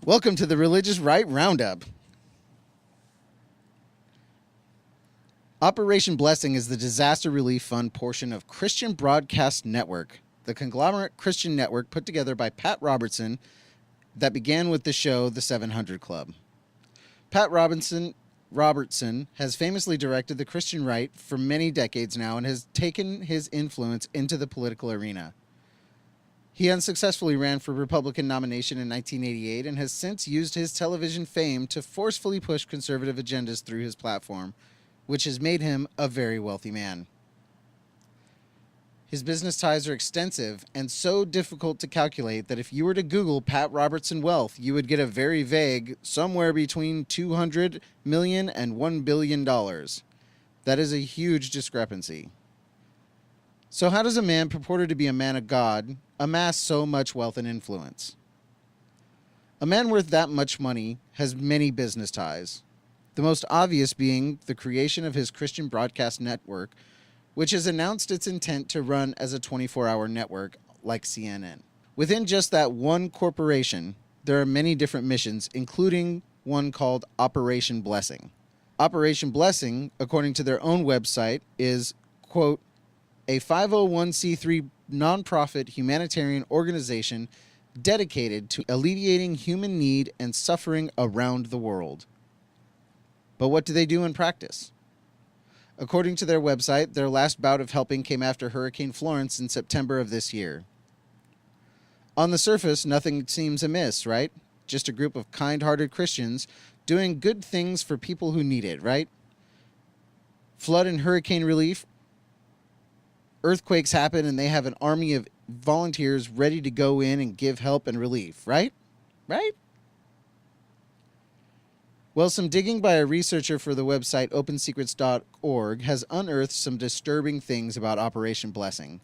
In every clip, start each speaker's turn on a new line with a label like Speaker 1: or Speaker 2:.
Speaker 1: Welcome to the Religious Right Roundup. Operation Blessing is the disaster relief fund portion of Christian Broadcast Network, the conglomerate Christian network put together by Pat Robertson that began with the show The 700 Club. Pat Robertson has famously directed the Christian right for many decades now and has taken his influence into the political arena. He unsuccessfully ran for Republican nomination in 1988 and has since used his television fame to forcefully push conservative agendas through his platform, which has made him a very wealthy man. His business ties are extensive and so difficult to calculate that if you were to Google Pat Robertson wealth, you would get a very vague somewhere between $200 million and $1 billion. That is a huge discrepancy. So how does a man purported to be a man of God amass so much wealth and influence? A man worth that much money has many business ties, the most obvious being the creation of his Christian Broadcast Network, which has announced its intent to run as a 24-hour network like CNN. Within just that one corporation, there are many different missions, including one called Operation Blessing. Operation Blessing, according to their own website, is, quote, a 501c3 nonprofit humanitarian organization dedicated to alleviating human need and suffering around the world. But what do they do in practice? According to their website, their last bout of helping came after Hurricane Florence in September of this year. On the surface, nothing seems amiss, right? Just a group of kind-hearted Christians doing good things for people who need it, right? Flood and hurricane relief. Earthquakes happen and they have an army of volunteers ready to go in and give help and relief, right? Right? Well, some digging by a researcher for the website opensecrets.org has unearthed some disturbing things about Operation Blessing.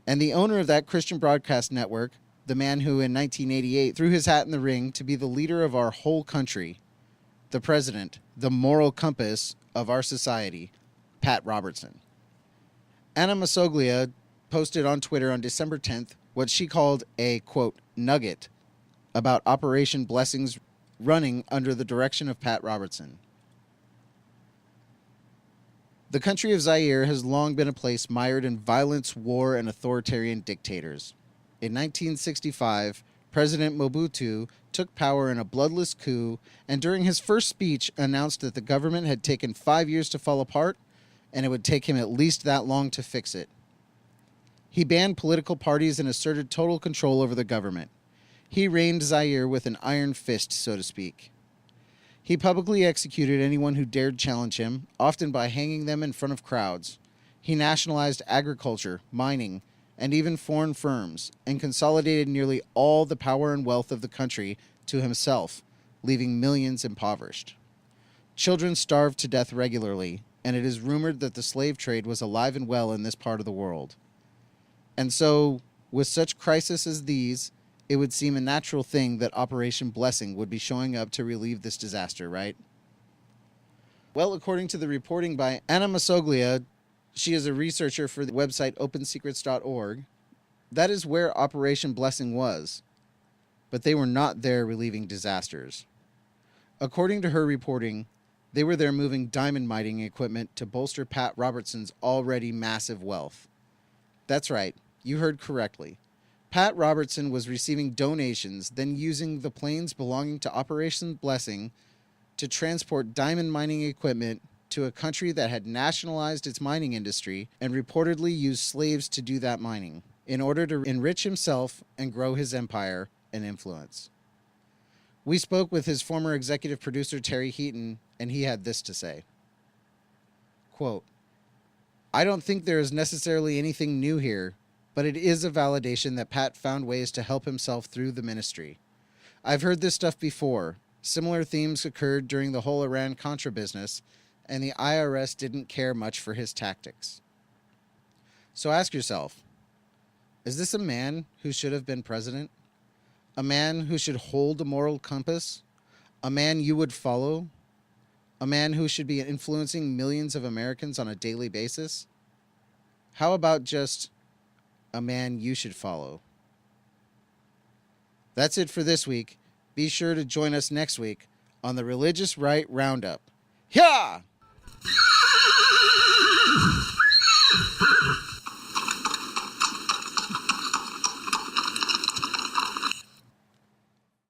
Speaker 1: And the owner of that Christian broadcast network, the man who in 1988 threw his hat in the ring to be the leader of our whole country, the president, the moral compass of our society, Pat Robertson. Anna Masoglia posted on Twitter on December 10th what she called a, quote, nugget about Operation Blessing's running under the direction of Pat Robertson. The country of Zaire has long been a place mired in violence, war, and authoritarian dictators. In 1965, President Mobutu took power in a bloodless coup and during his first speech announced that the government had taken 5 years to fall apart and it would take him at least that long to fix it. He banned political parties and asserted total control over the government. He reigned Zaire with an iron fist, so to speak. He publicly executed anyone who dared challenge him, often by hanging them in front of crowds. He nationalized agriculture, mining, and even foreign firms, and consolidated nearly all the power and wealth of the country to himself, leaving millions impoverished. Children starved to death regularly, and it is rumored that the slave trade was alive and well in this part of the world. And so, with such crises as these, it would seem a natural thing that Operation Blessing would be showing up to relieve this disaster, right? Well, according to the reporting by Anna Masoglia, she is a researcher for the website opensecrets.org, that is where Operation Blessing was. But they were not there relieving disasters. According to her reporting, they were there moving diamond mining equipment to bolster Pat Robertson's already massive wealth. That's right, you heard correctly. Pat Robertson was receiving donations, then using the planes belonging to Operation Blessing to transport diamond mining equipment to a country that had nationalized its mining industry and reportedly used slaves to do that mining in order to enrich himself and grow his empire and influence. We spoke with his former executive producer, Terry Heaton, and he had this to say. Quote, I don't think there is necessarily anything new here, but it is a validation that Pat found ways to help himself through the ministry. I've heard this stuff before. Similar themes occurred during the whole Iran-Contra business, and the IRS didn't care much for his tactics. So ask yourself, is this a man who should have been president? A man who should hold a moral compass? A man you would follow? A man who should be influencing millions of Americans on a daily basis? How about just a man you should follow? That's it for this week. Be sure to join us next week on the Religious Right Roundup. Yeah!